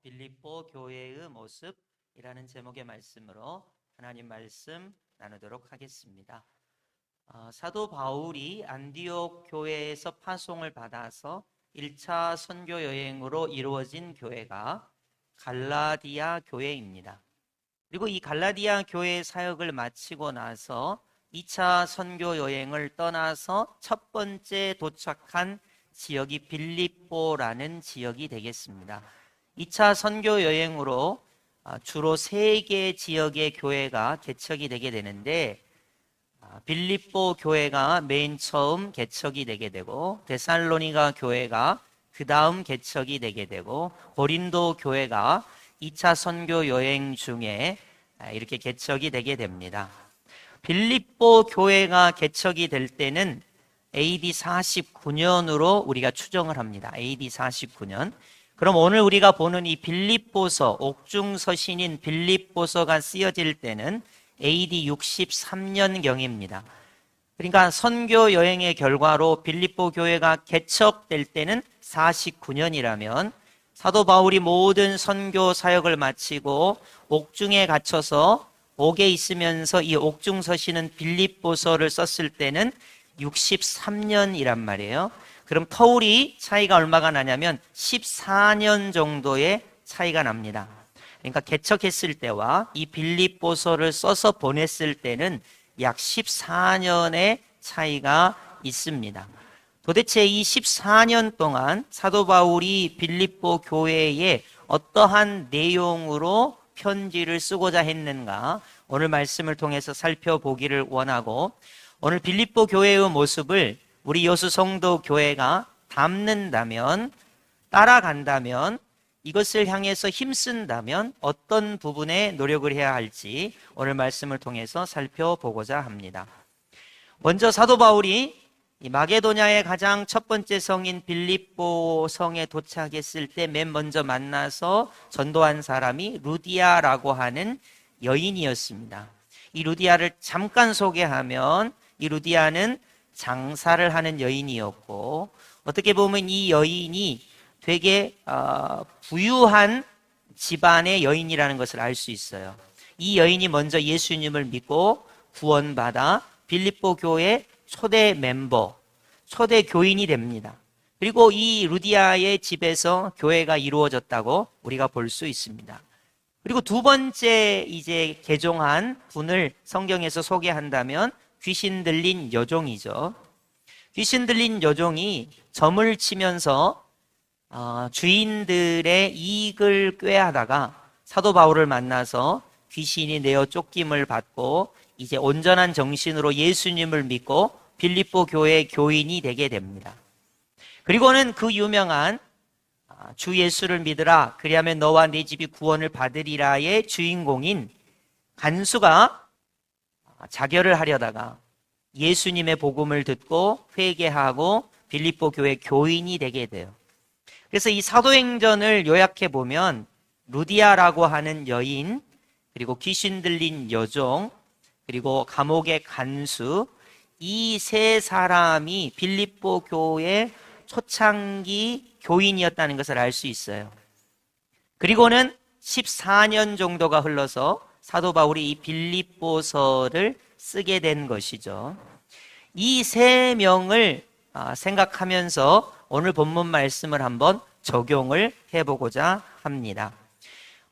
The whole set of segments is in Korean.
빌립보 교회의 모습이라는 제목의 말씀으로 하나님 말씀 나누도록 하겠습니다. 사도 바울이 안디옥 교회에서 파송을 받아서 1차 선교 여행으로 이루어진 교회가 갈라디아 교회입니다. 그리고 이 갈라디아 교회 사역을 마치고 나서 2차 선교 여행을 떠나서 첫 번째 도착한 지역이 빌립보라는 지역이 되겠습니다. 2차 선교 여행으로 주로 3개 지역의 교회가 개척이 되게 되는데, 빌립보 교회가 맨 처음 개척이 되게 되고, 데살로니가 교회가 그 다음 개척이 되게 되고, 고린도 교회가 2차 선교 여행 중에 이렇게 개척이 되게 됩니다. 빌립보 교회가 개척이 될 때는 AD 49년으로 우리가 추정을 합니다. AD 49년. 그럼 오늘 우리가 보는 이 빌립보서, 옥중서신인 빌립보서가 쓰여질 때는 AD 63년경입니다. 그러니까 선교 여행의 결과로 빌립보 교회가 개척될 때는 49년이라면 사도 바울이 모든 선교 사역을 마치고 옥중에 갇혀서 옥에 있으면서 이 옥중서신은 빌립보서를 썼을 때는 63년이란 말이에요. 그럼 터울이 차이가 얼마가 나냐면 14년 정도의 차이가 납니다. 그러니까 개척했을 때와 이 빌립보서를 써서 보냈을 때는 약 14년의 차이가 있습니다. 도대체 이 14년 동안 사도 바울이 빌립보 교회에 어떠한 내용으로 편지를 쓰고자 했는가, 오늘 말씀을 통해서 살펴보기를 원하고, 오늘 빌립보 교회의 모습을 우리 여수 성도 교회가 담는다면, 따라간다면, 이것을 향해서 힘쓴다면 어떤 부분에 노력을 해야 할지 오늘 말씀을 통해서 살펴보고자 합니다. 먼저 사도 바울이 이 마게도냐의 가장 첫 번째 성인 빌립보 성에 도착했을 때 맨 먼저 만나서 전도한 사람이 루디아라고 하는 여인이었습니다. 이 루디아를 잠깐 소개하면, 이 루디아는 장사를 하는 여인이었고, 어떻게 보면 이 여인이 되게 부유한 집안의 여인이라는 것을 알 수 있어요. 이 여인이 먼저 예수님을 믿고 구원받아 빌립보 교회 초대 멤버, 초대 교인이 됩니다. 그리고 이 루디아의 집에서 교회가 이루어졌다고 우리가 볼 수 있습니다. 그리고 두 번째 이제 개종한 분을 성경에서 소개한다면 귀신 들린 여종이죠. 귀신 들린 여종이 점을 치면서 주인들의 이익을 꾀하다가 사도 바울을 만나서 귀신이 내어 쫓김을 받고 이제 온전한 정신으로 예수님을 믿고 빌립보 교회 교인이 되게 됩니다. 그리고는 그 유명한 주 예수를 믿으라, 그리하면 너와 네 집이 구원을 받으리라의 주인공인 간수가 자결을 하려다가 예수님의 복음을 듣고 회개하고 빌립보 교회 교인이 되게 돼요. 그래서 이 사도행전을 요약해 보면 루디아라고 하는 여인, 그리고 귀신 들린 여종, 그리고 감옥의 간수, 이 세 사람이 빌립보 교회 초창기 교인이었다는 것을 알 수 있어요. 그리고는 14년 정도가 흘러서 사도 바울이 이 빌립보서를 쓰게 된 것이죠. 이 세 명을 생각하면서 오늘 본문 말씀을 한번 적용을 해보고자 합니다.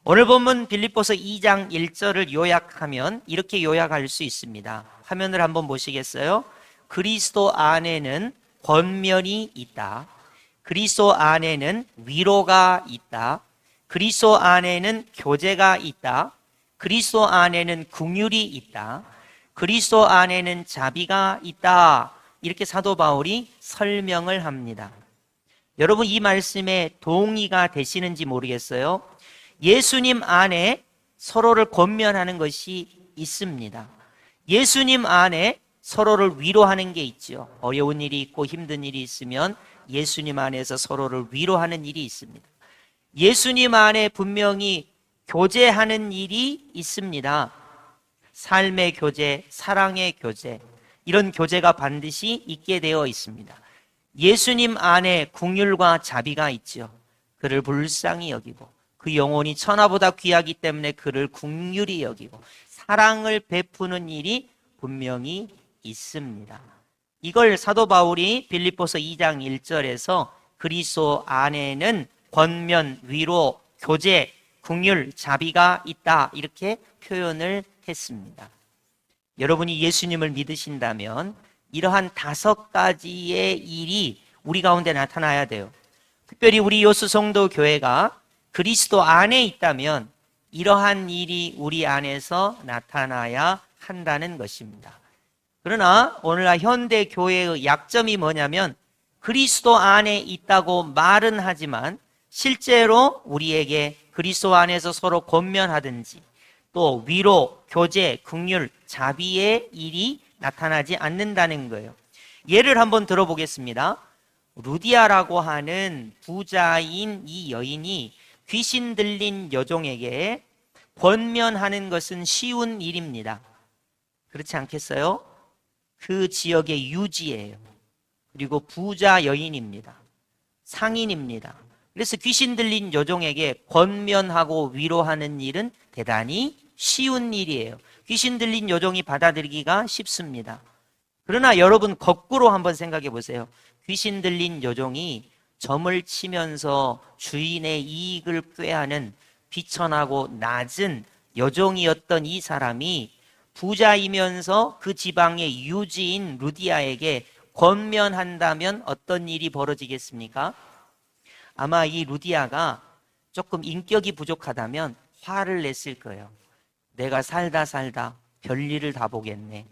오늘 본문 빌립보서 2장 1절을 요약하면 이렇게 요약할 수 있습니다. 화면을 한번 보시겠어요? 그리스도 안에는 권면이 있다. 그리스도 안에는 위로가 있다. 그리스도 안에는 교제가 있다. 그리스도 안에는 긍휼이 있다. 그리스도 안에는 자비가 있다. 이렇게 사도 바울이 설명을 합니다. 여러분, 이 말씀에 동의가 되시는지 모르겠어요. 예수님 안에 서로를 권면하는 것이 있습니다. 예수님 안에 서로를 위로하는 게 있죠. 어려운 일이 있고 힘든 일이 있으면 예수님 안에서 서로를 위로하는 일이 있습니다. 예수님 안에 분명히 교제하는 일이 있습니다. 삶의 교제, 사랑의 교제, 이런 교제가 반드시 있게 되어 있습니다. 예수님 안에 긍휼과 자비가 있죠. 그를 불쌍히 여기고 그 영혼이 천하보다 귀하기 때문에 그를 긍휼히 여기고 사랑을 베푸는 일이 분명히 있습니다. 이걸 사도 바울이 빌립보서 2장 1절에서 그리스도 안에는 권면, 위로, 교제, 긍휼, 자비가 있다 이렇게 표현을 했습니다. 여러분이 예수님을 믿으신다면 이러한 5가지의 일이 우리 가운데 나타나야 돼요. 특별히 우리 요수성도 교회가 그리스도 안에 있다면 이러한 일이 우리 안에서 나타나야 한다는 것입니다. 그러나 오늘날 현대 교회의 약점이 뭐냐면 그리스도 안에 있다고 말은 하지만 실제로 우리에게 그리스도 안에서 서로 권면하든지 또 위로, 교제, 긍휼, 자비의 일이 나타나지 않는다는 거예요. 예를 한번 들어보겠습니다. 루디아라고 하는 부자인 이 여인이 귀신 들린 여종에게 권면하는 것은 쉬운 일입니다. 그렇지 않겠어요? 그 지역의 유지예요. 그리고 부자 여인입니다. 상인입니다. 그래서 귀신 들린 여종에게 권면하고 위로하는 일은 대단히 쉬운 일이에요. 귀신 들린 여종이 받아들이기가 쉽습니다. 그러나 여러분 거꾸로 한번 생각해 보세요. 귀신 들린 여종이 점을 치면서 주인의 이익을 꾀하는 비천하고 낮은 여종이었던 이 사람이 부자이면서 그 지방의 유지인 루디아에게 권면한다면 어떤 일이 벌어지겠습니까? 아마 이 루디아가 조금 인격이 부족하다면 화를 냈을 거예요. 내가 살다 별일을 다 보겠네.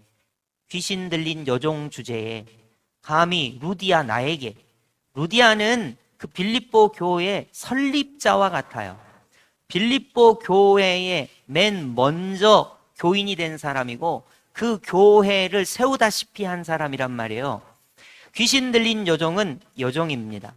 귀신 들린 여종 주제에 감히 루디아 나에게, 루디아는 그 빌립보 교회의 설립자와 같아요. 빌립보 교회의 맨 먼저 교인이 된 사람이고 그 교회를 세우다시피 한 사람이란 말이에요. 귀신 들린 여종은 여종입니다.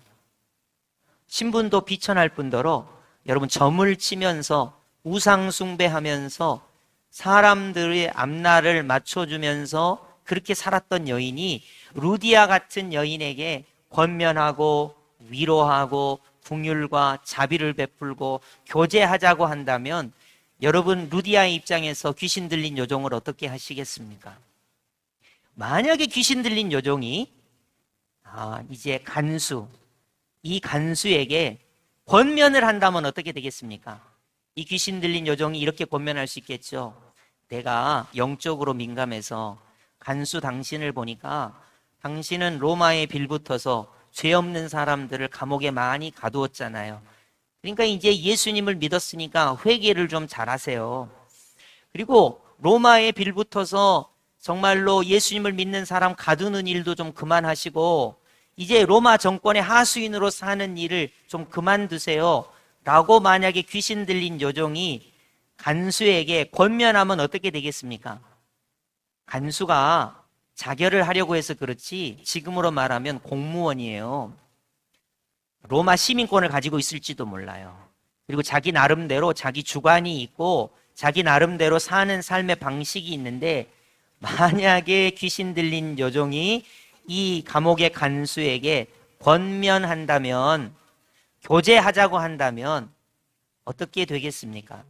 신분도 비천할 뿐더러 여러분 점을 치면서 우상 숭배하면서 사람들의 앞날을 맞춰주면서 그렇게 살았던 여인이 루디아 같은 여인에게 권면하고 위로하고 긍휼과 자비를 베풀고 교제하자고 한다면 여러분 루디아의 입장에서 귀신 들린 여종을 어떻게 하시겠습니까? 만약에 귀신 들린 여종이 이제 이 간수에게 권면을 한다면 어떻게 되겠습니까? 이 귀신 들린 여종이 이렇게 권면할 수 있겠죠. 내가 영적으로 민감해서 간수 당신을 보니까 당신은 로마에 빌붙어서 죄 없는 사람들을 감옥에 많이 가두었잖아요. 그러니까 이제 예수님을 믿었으니까 회개를 좀 잘하세요. 그리고 로마에 빌붙어서 정말로 예수님을 믿는 사람 가두는 일도 좀 그만하시고 이제 로마 정권의 하수인으로 사는 일을 좀 그만두세요 라고 만약에 귀신 들린 여종이 간수에게 권면하면 어떻게 되겠습니까? 간수가 자결을 하려고 해서 그렇지 지금으로 말하면 공무원이에요. 로마 시민권을 가지고 있을지도 몰라요. 그리고 자기 나름대로 자기 주관이 있고 자기 나름대로 사는 삶의 방식이 있는데 만약에 귀신 들린 여종이 이 감옥의 간수에게 권면한다면 교제하자고 한다면 어떻게 되겠습니까?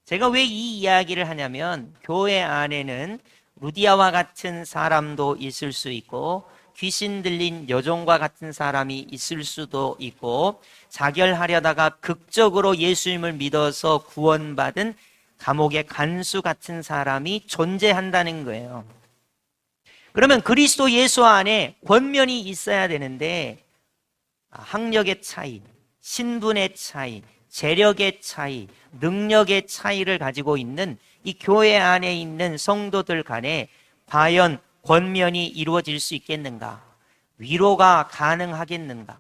제가 왜 이 이야기를 하냐면 교회 안에는 루디아와 같은 사람도 있을 수 있고 귀신 들린 여종과 같은 사람이 있을 수도 있고 자결하려다가 극적으로 예수님을 믿어서 구원받은 감옥의 간수 같은 사람이 존재한다는 거예요. 그러면 그리스도 예수 안에 권면이 있어야 되는데 학력의 차이, 신분의 차이, 재력의 차이, 능력의 차이를 가지고 있는 이 교회 안에 있는 성도들 간에 과연 권면이 이루어질 수 있겠는가? 위로가 가능하겠는가?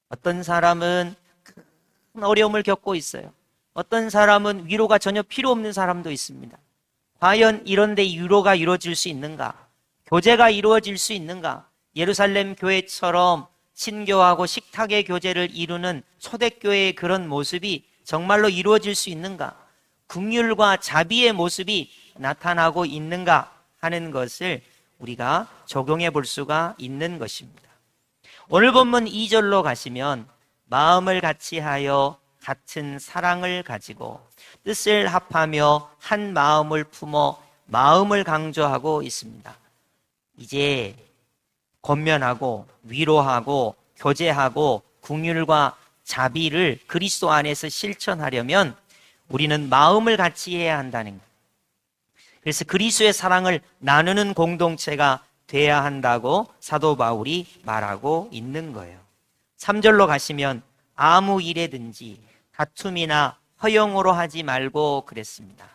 어떤 사람은 큰 어려움을 겪고 있어요. 어떤 사람은 위로가 전혀 필요 없는 사람도 있습니다. 과연 이런 데 위로가 이루어질 수 있는가? 교제가 이루어질 수 있는가? 예루살렘 교회처럼 친교하고 식탁의 교제를 이루는 초대교회의 그런 모습이 정말로 이루어질 수 있는가? 긍휼과 자비의 모습이 나타나고 있는가 하는 것을 우리가 적용해 볼 수가 있는 것입니다. 오늘 본문 2절로 가시면 마음을 같이하여 같은 사랑을 가지고 뜻을 합하며 한 마음을 품어 마음을 강조하고 있습니다. 이제 권면하고 위로하고 교제하고 긍휼과 자비를 그리스도 안에서 실천하려면 우리는 마음을 같이 해야 한다는 거예요. 그래서 그리스도의 사랑을 나누는 공동체가 돼야 한다고 사도 바울이 말하고 있는 거예요. 3절로 가시면 아무 일에든지 다툼이나 허용으로 하지 말고 그랬습니다.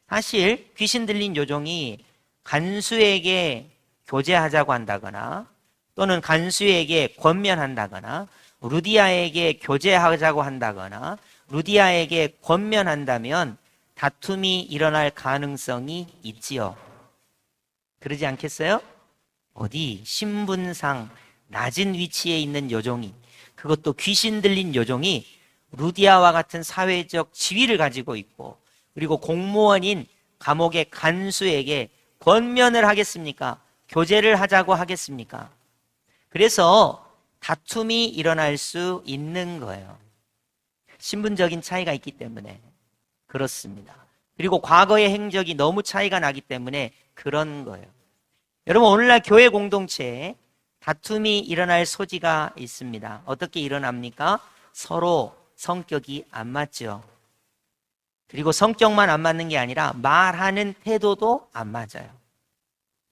사실 귀신 들린 요종이 간수에게 교제하자고 한다거나 또는 간수에게 권면한다거나 루디아에게 교제하자고 한다거나 루디아에게 권면한다면 다툼이 일어날 가능성이 있지요. 그러지 않겠어요? 어디 신분상 낮은 위치에 있는 요종이, 그것도 귀신 들린 요종이 루디아와 같은 사회적 지위를 가지고 있고 그리고 공무원인 감옥의 간수에게 권면을 하겠습니까? 교제를 하자고 하겠습니까? 그래서 다툼이 일어날 수 있는 거예요. 신분적인 차이가 있기 때문에 그렇습니다. 그리고 과거의 행적이 너무 차이가 나기 때문에 그런 거예요. 여러분, 오늘날 교회 공동체에 다툼이 일어날 소지가 있습니다. 어떻게 일어납니까? 서로 성격이 안 맞죠. 그리고 성격만 안 맞는 게 아니라 말하는 태도도 안 맞아요.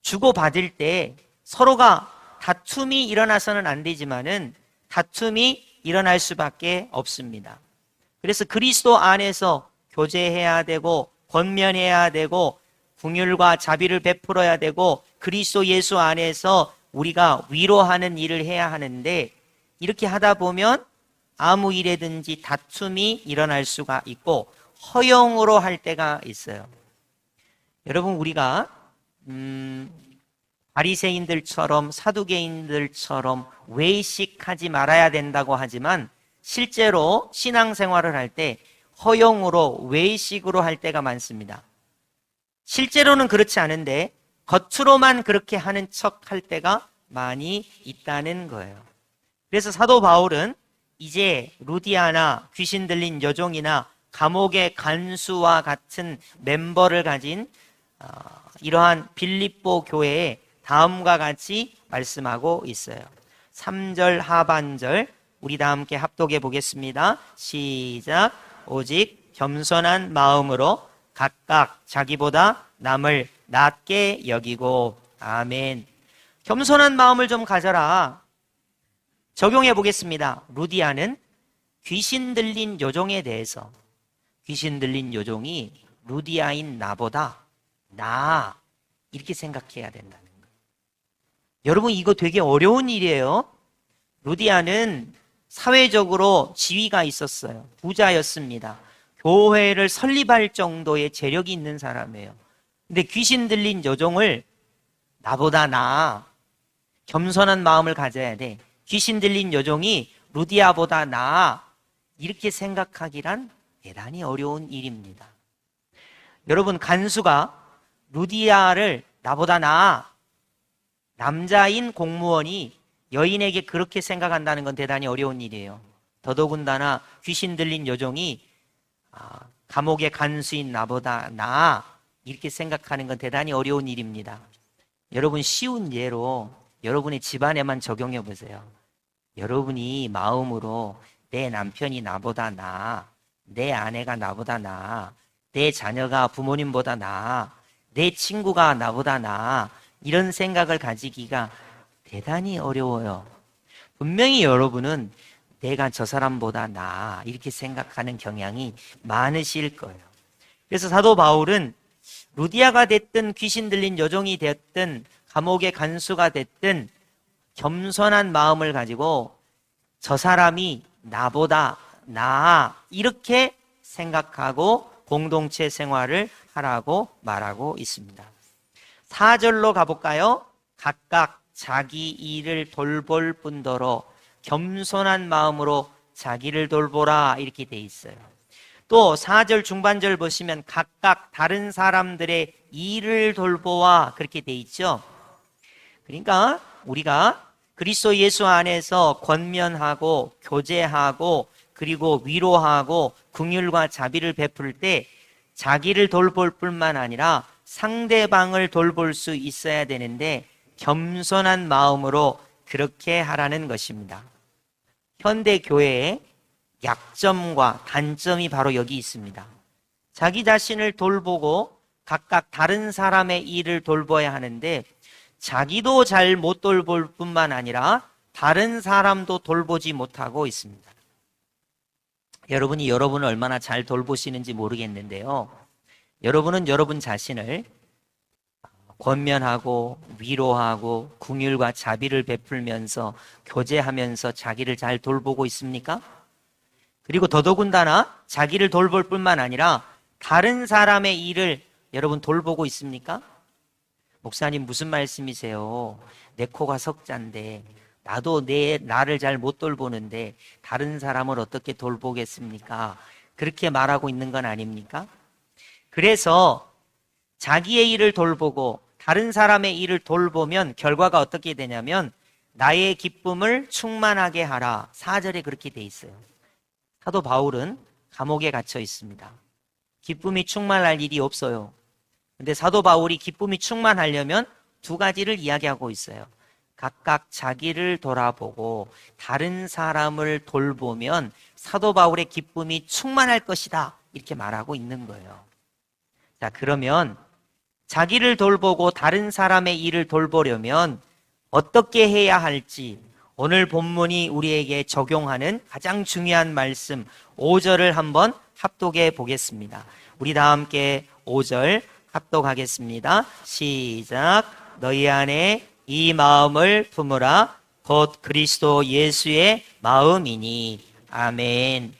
주고받을 때 서로가 다툼이 일어나서는 안 되지만은 다툼이 일어날 수밖에 없습니다. 그래서 그리스도 안에서 교제해야 되고 권면해야 되고 긍휼과 자비를 베풀어야 되고 그리스도 예수 안에서 우리가 위로하는 일을 해야 하는데 이렇게 하다 보면 아무 일에든지 다툼이 일어날 수가 있고 허용으로 할 때가 있어요. 여러분, 우리가 바리새인들처럼 사두개인들처럼 외식하지 말아야 된다고 하지만 실제로 신앙생활을 할 때 허용으로 외식으로 할 때가 많습니다. 실제로는 그렇지 않은데 겉으로만 그렇게 하는 척 할 때가 많이 있다는 거예요. 그래서 사도 바울은 이제 루디아나 귀신 들린 여종이나 감옥의 간수와 같은 멤버를 가진 이러한 빌립보 교회에 다음과 같이 말씀하고 있어요. 3절 하반절 우리 다 함께 합독해 보겠습니다. 시작. 오직 겸손한 마음으로 각각 자기보다 남을 낮게 여기고. 아멘. 겸손한 마음을 좀 가져라. 적용해 보겠습니다. 루디아는 귀신 들린 요종에 대해서 귀신 들린 요종이 루디아인 나보다 나아 이렇게 생각해야 된다는 거예요. 여러분, 이거 되게 어려운 일이에요. 루디아는 사회적으로 지위가 있었어요. 부자였습니다. 교회를 설립할 정도의 재력이 있는 사람이에요. 근데 귀신 들린 여종을 나보다 나아, 겸손한 마음을 가져야 돼. 귀신 들린 여종이 루디아보다 나아 이렇게 생각하기란 대단히 어려운 일입니다. 여러분, 간수가 루디아를 나보다 나아, 남자인 공무원이 여인에게 그렇게 생각한다는 건 대단히 어려운 일이에요. 더더군다나 귀신 들린 여종이 감옥의 간수인 나보다 나아 이렇게 생각하는 건 대단히 어려운 일입니다. 여러분, 쉬운 예로 여러분의 집안에만 적용해 보세요. 여러분이 마음으로 내 남편이 나보다 나아, 내 아내가 나보다 나아, 내 자녀가 부모님보다 나아, 내 친구가 나보다 나아 이런 생각을 가지기가 대단히 어려워요. 분명히 여러분은 내가 저 사람보다 나아 이렇게 생각하는 경향이 많으실 거예요. 그래서 사도 바울은 루디아가 됐든 귀신 들린 여종이 됐든 감옥의 간수가 됐든 겸손한 마음을 가지고 저 사람이 나보다 나아 이렇게 생각하고 공동체 생활을 하라고 말하고 있습니다. 4절로 가볼까요? 각각 자기 일을 돌볼 뿐더러 겸손한 마음으로 자기를 돌보라 이렇게 돼 있어요. 또 4절 중반절 보시면 각각 다른 사람들의 일을 돌보아 그렇게 돼 있죠. 그러니까 우리가 그리스도 예수 안에서 권면하고 교제하고 그리고 위로하고 긍휼과 자비를 베풀 때 자기를 돌볼 뿐만 아니라 상대방을 돌볼 수 있어야 되는데 겸손한 마음으로 그렇게 하라는 것입니다. 현대 교회의 약점과 단점이 바로 여기 있습니다. 자기 자신을 돌보고 각각 다른 사람의 일을 돌봐야 하는데 자기도 잘 못 돌볼 뿐만 아니라 다른 사람도 돌보지 못하고 있습니다. 여러분이 여러분을 얼마나 잘 돌보시는지 모르겠는데요. 여러분은 여러분 자신을 권면하고 위로하고 긍휼과 자비를 베풀면서 교제하면서 자기를 잘 돌보고 있습니까? 그리고 더더군다나 자기를 돌볼 뿐만 아니라 다른 사람의 일을 여러분 돌보고 있습니까? 목사님 무슨 말씀이세요? 내 코가 석잔데 나도 나를 잘 못 돌보는데 다른 사람을 어떻게 돌보겠습니까? 그렇게 말하고 있는 건 아닙니까? 그래서 자기의 일을 돌보고 다른 사람의 일을 돌보면 결과가 어떻게 되냐면 나의 기쁨을 충만하게 하라. 4절에 그렇게 돼 있어요. 사도 바울은 감옥에 갇혀 있습니다. 기쁨이 충만할 일이 없어요. 근데 사도 바울이 기쁨이 충만하려면 두 가지를 이야기하고 있어요. 각각 자기를 돌아보고 다른 사람을 돌보면 사도 바울의 기쁨이 충만할 것이다. 이렇게 말하고 있는 거예요. 자, 그러면 자기를 돌보고 다른 사람의 일을 돌보려면 어떻게 해야 할지 오늘 본문이 우리에게 적용하는 가장 중요한 말씀 5절을 한번 합독해 보겠습니다. 우리 다 함께 5절 합독하겠습니다. 시작. 너희 안에 이 마음을 품으라. 곧 그리스도 예수의 마음이니. 아멘.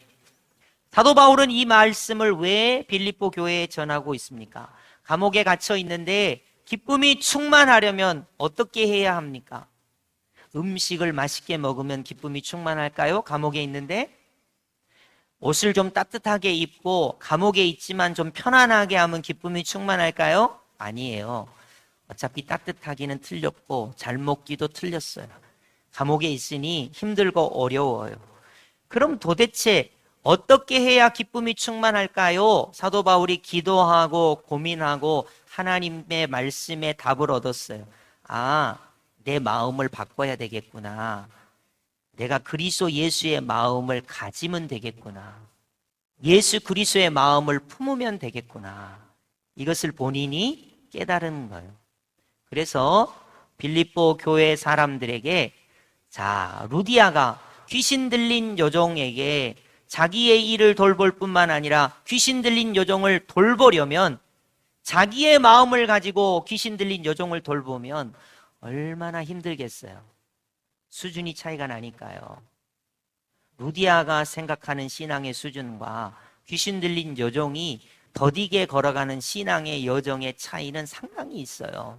사도 바울은 이 말씀을 왜 빌립보 교회에 전하고 있습니까? 감옥에 갇혀 있는데 기쁨이 충만하려면 어떻게 해야 합니까? 음식을 맛있게 먹으면 기쁨이 충만할까요? 감옥에 있는데 옷을 좀 따뜻하게 입고 감옥에 있지만 좀 편안하게 하면 기쁨이 충만할까요? 아니에요. 어차피 따뜻하기는 틀렸고 잘 먹기도 틀렸어요. 감옥에 있으니 힘들고 어려워요. 그럼 도대체 어떻게 해야 기쁨이 충만할까요? 사도 바울이 기도하고 고민하고 하나님의 말씀에 답을 얻었어요. 아, 내 마음을 바꿔야 되겠구나. 내가 그리스도 예수의 마음을 가지면 되겠구나. 예수 그리스도의 마음을 품으면 되겠구나. 이것을 본인이 깨달은 거예요. 그래서 빌립보 교회 사람들에게 자, 루디아가 귀신 들린 여종에게 자기의 일을 돌볼 뿐만 아니라 귀신 들린 여종을 돌보려면 자기의 마음을 가지고 귀신 들린 여종을 돌보면 얼마나 힘들겠어요. 수준이 차이가 나니까요. 루디아가 생각하는 신앙의 수준과 귀신 들린 여종이 더디게 걸어가는 신앙의 여정의 차이는 상당히 있어요.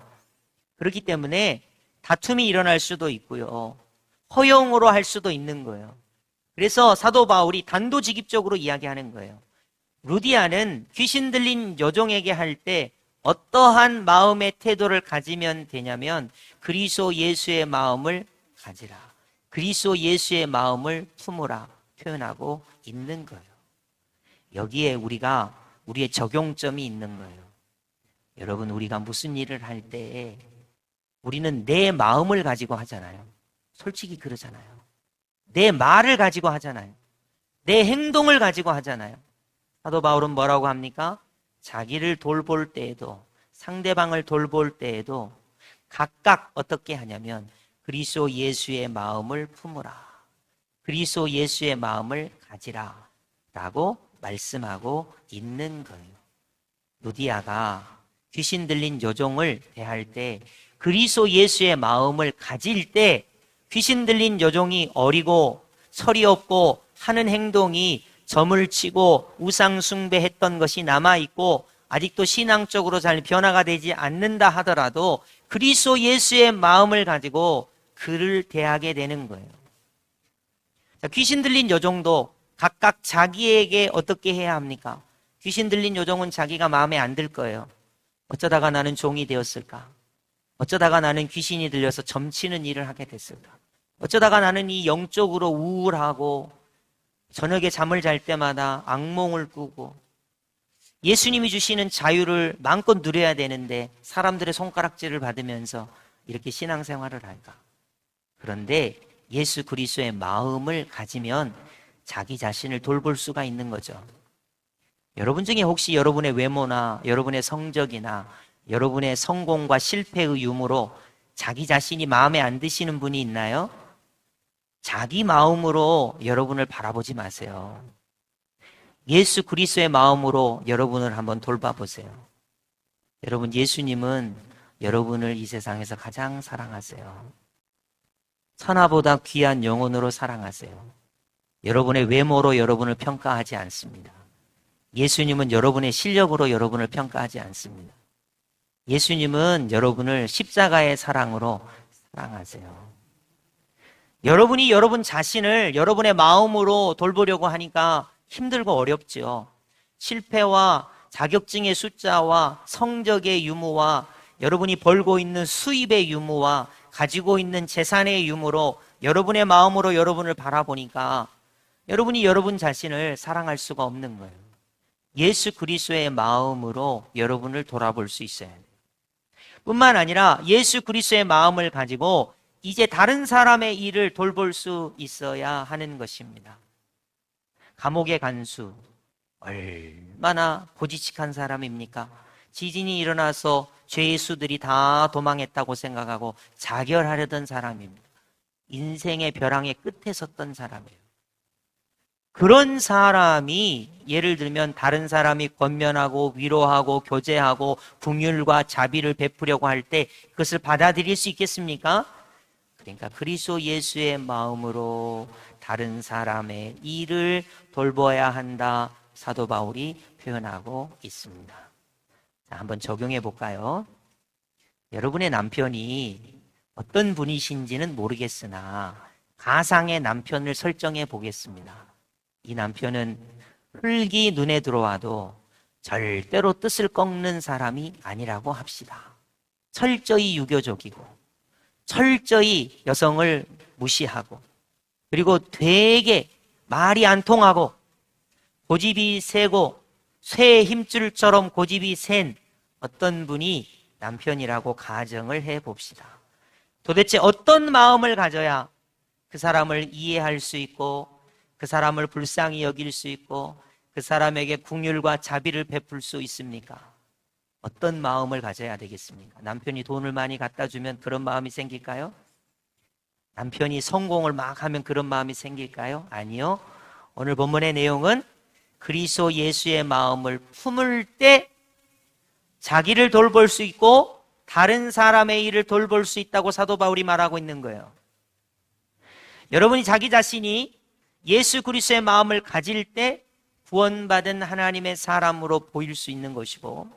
그렇기 때문에 다툼이 일어날 수도 있고요. 허용으로 할 수도 있는 거예요. 그래서 사도 바울이 단도직입적으로 이야기하는 거예요. 루디아는 귀신 들린 여종에게 할 때 어떠한 마음의 태도를 가지면 되냐면 그리스도 예수의 마음을 가지라. 그리스도 예수의 마음을 품으라 표현하고 있는 거예요. 여기에 우리의 적용점이 있는 거예요. 여러분, 우리가 무슨 일을 할 때 우리는 내 마음을 가지고 하잖아요. 솔직히 그러잖아요. 내 말을 가지고 하잖아요. 내 행동을 가지고 하잖아요. 사도 바울은 뭐라고 합니까? 자기를 돌볼 때에도 상대방을 돌볼 때에도 각각 어떻게 하냐면 그리스도 예수의 마음을 품으라. 그리스도 예수의 마음을 가지라 라고 말씀하고 있는 거예요. 루디아가 귀신 들린 여종을 대할 때 그리스도 예수의 마음을 가질 때 귀신 들린 여종이 어리고 설이 없고 하는 행동이 점을 치고 우상 숭배했던 것이 남아있고 아직도 신앙적으로 잘 변화가 되지 않는다 하더라도 그리스도 예수의 마음을 가지고 그를 대하게 되는 거예요. 자, 귀신 들린 여종도 각각 자기에게 어떻게 해야 합니까? 귀신 들린 여종은 자기가 마음에 안 들 거예요. 어쩌다가 나는 종이 되었을까? 어쩌다가 나는 귀신이 들려서 점치는 일을 하게 됐을까? 어쩌다가 나는 이 영적으로 우울하고 저녁에 잠을 잘 때마다 악몽을 꾸고 예수님이 주시는 자유를 마음껏 누려야 되는데 사람들의 손가락질을 받으면서 이렇게 신앙생활을 할까? 그런데 예수 그리스도의 마음을 가지면 자기 자신을 돌볼 수가 있는 거죠. 여러분 중에 혹시 여러분의 외모나 여러분의 성적이나 여러분의 성공과 실패의 유무로 자기 자신이 마음에 안 드시는 분이 있나요? 자기 마음으로 여러분을 바라보지 마세요. 예수 그리스도의 마음으로 여러분을 한번 돌봐보세요. 여러분, 예수님은 여러분을 이 세상에서 가장 사랑하세요. 천하보다 귀한 영혼으로 사랑하세요. 여러분의 외모로 여러분을 평가하지 않습니다. 예수님은 여러분의 실력으로 여러분을 평가하지 않습니다. 예수님은 여러분을 십자가의 사랑으로 사랑하세요. 여러분이 여러분 자신을 여러분의 마음으로 돌보려고 하니까 힘들고 어렵죠. 실패와 자격증의 숫자와 성적의 유무와 여러분이 벌고 있는 수입의 유무와 가지고 있는 재산의 유무로 여러분의 마음으로 여러분을 바라보니까 여러분이 여러분 자신을 사랑할 수가 없는 거예요. 예수 그리스도의 마음으로 여러분을 돌아볼 수 있어야 돼요. 뿐만 아니라 예수 그리스도의 마음을 가지고 이제 다른 사람의 일을 돌볼 수 있어야 하는 것입니다. 감옥의 간수, 얼마나 고지식한 사람입니까? 지진이 일어나서 죄의 수들이 다 도망했다고 생각하고 자결하려던 사람입니다. 인생의 벼랑의 끝에 섰던 사람이에요. 그런 사람이 예를 들면 다른 사람이 권면하고 위로하고 교제하고 긍휼과 자비를 베푸려고 할 때 그것을 받아들일 수 있겠습니까? 그러니까 그리스도 예수의 마음으로 다른 사람의 일을 돌봐야 한다. 사도 바울이 표현하고 있습니다. 자, 한번 적용해 볼까요? 여러분의 남편이 어떤 분이신지는 모르겠으나 가상의 남편을 설정해 보겠습니다. 이 남편은 흙이 눈에 들어와도 절대로 뜻을 꺾는 사람이 아니라고 합시다. 철저히 유교적이고 철저히 여성을 무시하고 그리고 되게 말이 안 통하고 고집이 세고 쇠의 힘줄처럼 고집이 센 어떤 분이 남편이라고 가정을 해봅시다. 도대체 어떤 마음을 가져야 그 사람을 이해할 수 있고 그 사람을 불쌍히 여길 수 있고 그 사람에게 긍휼과 자비를 베풀 수 있습니까? 어떤 마음을 가져야 되겠습니까? 남편이 돈을 많이 갖다 주면 그런 마음이 생길까요? 남편이 성공을 막 하면 그런 마음이 생길까요? 아니요. 오늘 본문의 내용은 그리스도 예수의 마음을 품을 때 자기를 돌볼 수 있고 다른 사람의 일을 돌볼 수 있다고 사도 바울이 말하고 있는 거예요. 여러분이 자기 자신이 예수 그리스도의 마음을 가질 때 구원받은 하나님의 사람으로 보일 수 있는 것이고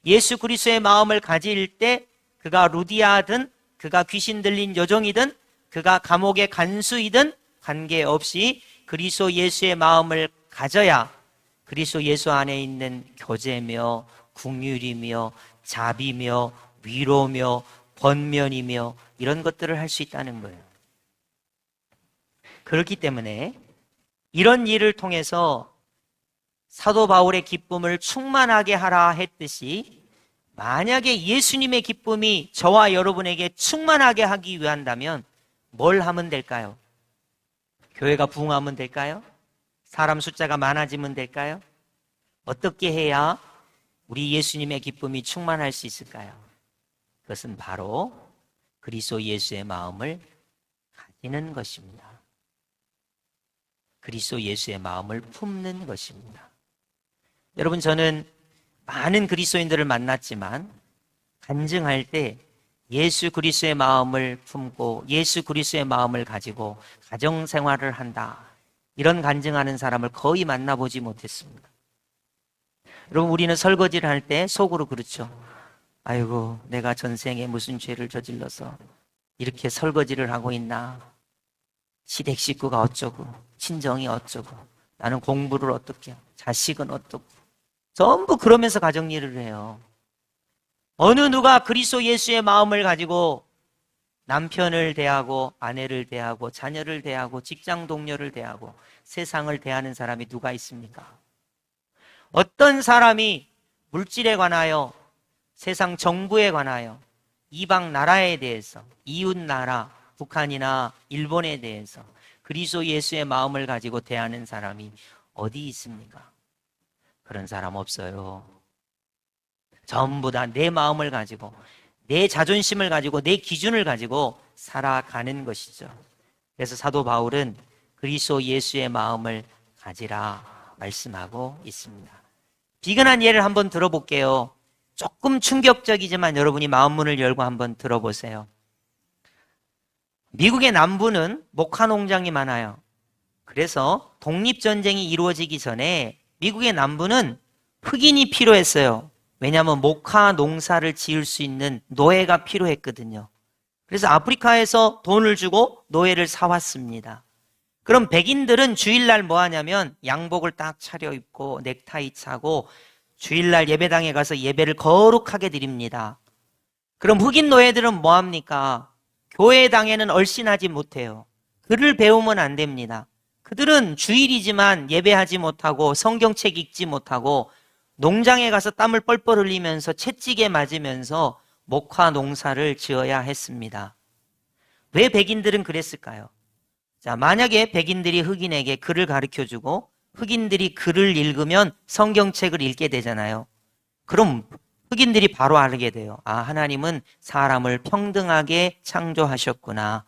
예수 그리스도의 마음을 가질 때 그가 루디아든 그가 귀신 들린 여종이든 그가 감옥의 간수이든 관계없이 그리스도 예수의 마음을 가져야 그리스도 예수 안에 있는 교제며 긍휼이며 자비며 위로며 번면이며 이런 것들을 할 수 있다는 거예요. 그렇기 때문에 이런 일을 통해서 사도 바울의 기쁨을 충만하게 하라 했듯이 만약에 예수님의 기쁨이 저와 여러분에게 충만하게 하기 위한다면 뭘 하면 될까요? 교회가 부흥하면 될까요? 사람 숫자가 많아지면 될까요? 어떻게 해야 우리 예수님의 기쁨이 충만할 수 있을까요? 그것은 바로 그리스도 예수의 마음을 가지는 것입니다. 그리스도 예수의 마음을 품는 것입니다. 여러분, 저는 많은 그리스도인들을 만났지만 간증할 때 예수 그리스도의 마음을 품고 예수 그리스도의 마음을 가지고 가정생활을 한다. 이런 간증하는 사람을 거의 만나보지 못했습니다. 여러분, 우리는 설거지를 할 때 속으로 그렇죠. 아이고, 내가 전생에 무슨 죄를 저질러서 이렇게 설거지를 하고 있나. 시댁 식구가 어쩌고 친정이 어쩌고 나는 공부를 어떻게 하고 자식은 어떻고 전부 그러면서 가정일을 해요. 어느 누가 그리스도 예수의 마음을 가지고 남편을 대하고 아내를 대하고 자녀를 대하고 직장 동료를 대하고 세상을 대하는 사람이 누가 있습니까? 어떤 사람이 물질에 관하여, 세상 정부에 관하여, 이방 나라에 대해서, 이웃 나라, 북한이나 일본에 대해서 그리스도 예수의 마음을 가지고 대하는 사람이 어디 있습니까? 그런 사람 없어요. 전부 다 내 마음을 가지고, 내 자존심을 가지고, 내 기준을 가지고 살아가는 것이죠. 그래서 사도 바울은 그리스도 예수의 마음을 가지라 말씀하고 있습니다. 비근한 예를 한번 들어볼게요. 조금 충격적이지만 여러분이 마음문을 열고 한번 들어보세요. 미국의 남부는 목화 농장이 많아요. 그래서 독립전쟁이 이루어지기 전에 미국의 남부는 흑인이 필요했어요. 왜냐하면 목화 농사를 지을 수 있는 노예가 필요했거든요. 그래서 아프리카에서 돈을 주고 노예를 사왔습니다. 그럼 백인들은 주일날 뭐 하냐면 양복을 딱 차려입고 넥타이 차고 주일날 예배당에 가서 예배를 거룩하게 드립니다. 그럼 흑인 노예들은 뭐 합니까? 교회당에는 얼씬하지 못해요. 글을 배우면 안 됩니다. 그들은 주일이지만 예배하지 못하고 성경책 읽지 못하고 농장에 가서 땀을 뻘뻘 흘리면서 채찍에 맞으면서 목화 농사를 지어야 했습니다. 왜 백인들은 그랬을까요? 자, 만약에 백인들이 흑인에게 글을 가르쳐주고 흑인들이 글을 읽으면 성경책을 읽게 되잖아요. 그럼 흑인들이 바로 알게 돼요. 아, 하나님은 사람을 평등하게 창조하셨구나.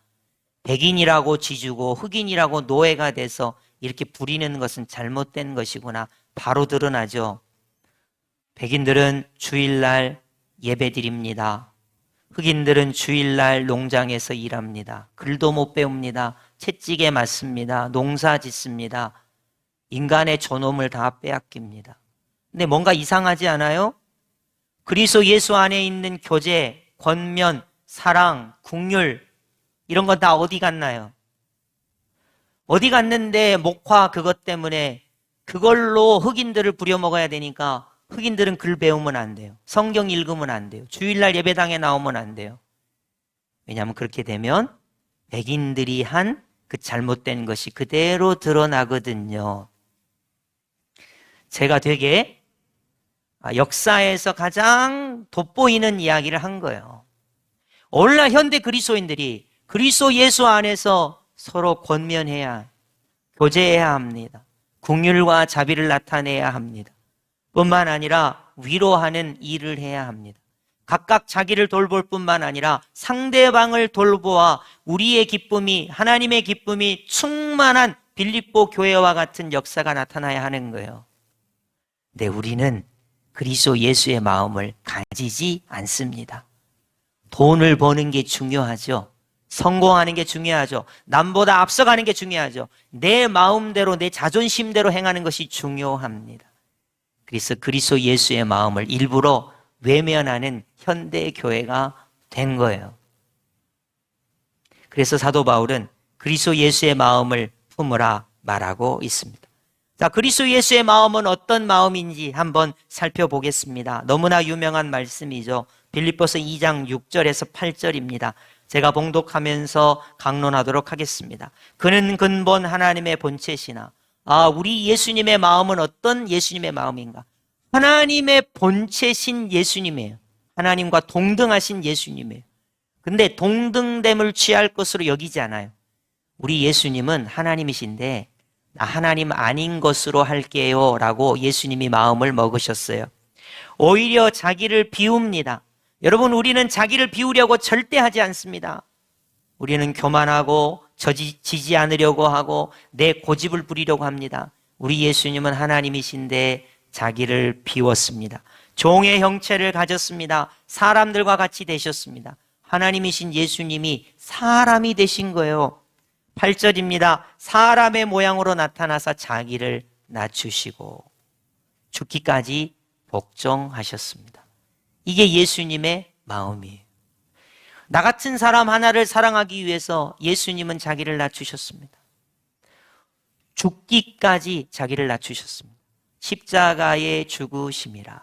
백인이라고 지주고 흑인이라고 노예가 돼서 이렇게 부리는 것은 잘못된 것이구나. 바로 드러나죠. 백인들은 주일날 예배드립니다. 흑인들은 주일날 농장에서 일합니다. 글도 못 배웁니다. 채찍에 맞습니다. 농사 짓습니다. 인간의 존엄을 다 빼앗깁니다. 근데 뭔가 이상하지 않아요? 그리스도 예수 안에 있는 교제, 권면, 사랑, 긍휼 이런 건 다 어디 갔나요? 어디 갔는데 목화 그것 때문에 그걸로 흑인들을 부려먹어야 되니까 흑인들은 글 배우면 안 돼요. 성경 읽으면 안 돼요. 주일날 예배당에 나오면 안 돼요. 왜냐하면 그렇게 되면 백인들이 한 그 잘못된 것이 그대로 드러나거든요. 제가 되게 역사에서 가장 돋보이는 이야기를 한 거예요. 오늘날 현대 그리스도인들이 그리스도 예수 안에서 서로 권면해야, 교제해야 합니다. 긍휼과 자비를 나타내야 합니다. 뿐만 아니라 위로하는 일을 해야 합니다. 각각 자기를 돌볼 뿐만 아니라 상대방을 돌보아 우리의 기쁨이, 하나님의 기쁨이 충만한 빌립보 교회와 같은 역사가 나타나야 하는 거예요. 근데 우리는 그리스도 예수의 마음을 가지지 않습니다. 돈을 버는 게 중요하죠. 성공하는 게 중요하죠. 남보다 앞서가는 게 중요하죠. 내 마음대로, 내 자존심대로 행하는 것이 중요합니다. 그래서 그리스도 예수의 마음을 일부러 외면하는 현대 교회가 된 거예요. 그래서 사도 바울은 그리스도 예수의 마음을 품으라 말하고 있습니다. 자, 그리스도 예수의 마음은 어떤 마음인지 한번 살펴보겠습니다. 너무나 유명한 말씀이죠. 빌립보서 2장 6절에서 8절입니다. 제가 봉독하면서 강론하도록 하겠습니다. 그는 근본 하나님의 본체시나, 우리 예수님의 마음은 어떤 예수님의 마음인가? 하나님의 본체신 예수님이에요. 하나님과 동등하신 예수님이에요. 근데 동등됨을 취할 것으로 여기지 않아요. 우리 예수님은 하나님이신데 나 하나님 아닌 것으로 할게요 라고 예수님이 마음을 먹으셨어요. 오히려 자기를 비웁니다. 여러분, 우리는 자기를 비우려고 절대 하지 않습니다. 우리는 교만하고 지지 않으려고 하고 내 고집을 부리려고 합니다. 우리 예수님은 하나님이신데 자기를 비웠습니다. 종의 형체를 가졌습니다. 사람들과 같이 되셨습니다. 하나님이신 예수님이 사람이 되신 거예요. 8절입니다. 사람의 모양으로 나타나서 자기를 낮추시고 죽기까지 복종하셨습니다. 이게 예수님의 마음이에요. 나 같은 사람 하나를 사랑하기 위해서 예수님은 자기를 낮추셨습니다. 죽기까지 자기를 낮추셨습니다. 십자가의 죽으심이라.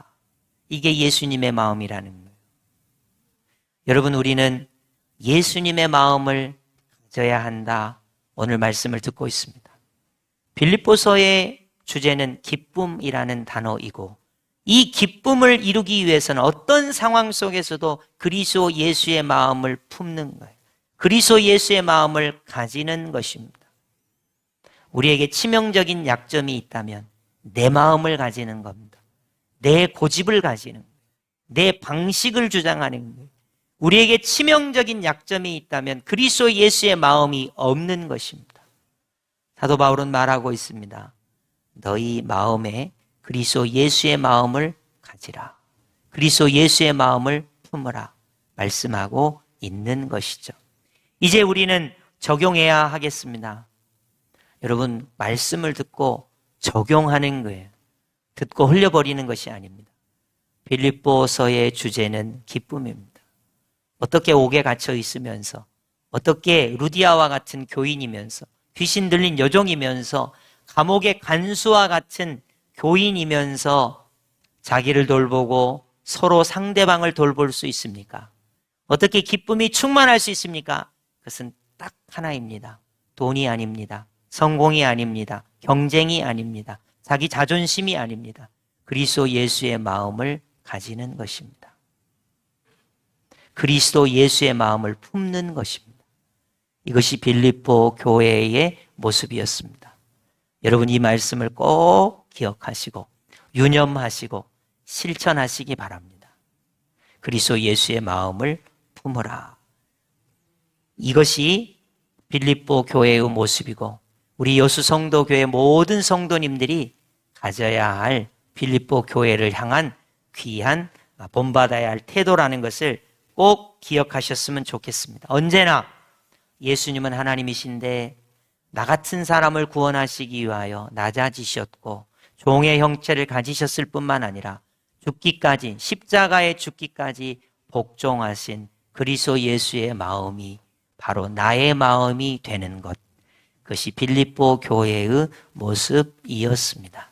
이게 예수님의 마음이라는 거예요. 여러분, 우리는 예수님의 마음을 가져야 한다. 오늘 말씀을 듣고 있습니다. 빌립보서의 주제는 기쁨이라는 단어이고 이 기쁨을 이루기 위해서는 어떤 상황 속에서도 그리스도 예수의 마음을 품는 거예요. 그리스도 예수의 마음을 가지는 것입니다. 우리에게 치명적인 약점이 있다면 내 마음을 가지는 겁니다. 내 고집을 가지는 거예요. 내 방식을 주장하는 거예요. 우리에게 치명적인 약점이 있다면 그리스도 예수의 마음이 없는 것입니다. 사도 바울은 말하고 있습니다. 너희 마음에 그리스도 예수의 마음을 가지라. 그리스도 예수의 마음을 품으라. 말씀하고 있는 것이죠. 이제 우리는 적용해야 하겠습니다. 여러분, 말씀을 듣고 적용하는 거예요. 듣고 흘려버리는 것이 아닙니다. 빌립보서의 주제는 기쁨입니다. 어떻게 옥에 갇혀 있으면서, 어떻게 루디아와 같은 교인이면서, 귀신 들린 여종이면서, 감옥의 간수와 같은 교인이면서 자기를 돌보고 서로 상대방을 돌볼 수 있습니까? 어떻게 기쁨이 충만할 수 있습니까? 그것은 딱 하나입니다. 돈이 아닙니다. 성공이 아닙니다. 경쟁이 아닙니다. 자기 자존심이 아닙니다. 그리스도 예수의 마음을 가지는 것입니다. 그리스도 예수의 마음을 품는 것입니다. 이것이 빌립보 교회의 모습이었습니다. 여러분, 이 말씀을 꼭 기억하시고 유념하시고 실천하시기 바랍니다. 그리스도 예수의 마음을 품으라. 이것이 빌립보 교회의 모습이고 우리 여수 성도교회 모든 성도님들이 가져야 할 빌립보 교회를 향한 귀한 본받아야 할 태도라는 것을 꼭 기억하셨으면 좋겠습니다. 언제나 예수님은 하나님이신데 나 같은 사람을 구원하시기 위하여 낮아지셨고 종의 형체를 가지셨을 뿐만 아니라 죽기까지, 십자가의 죽기까지 복종하신 그리스도 예수의 마음이 바로 나의 마음이 되는 것, 그것이 빌립보 교회의 모습이었습니다.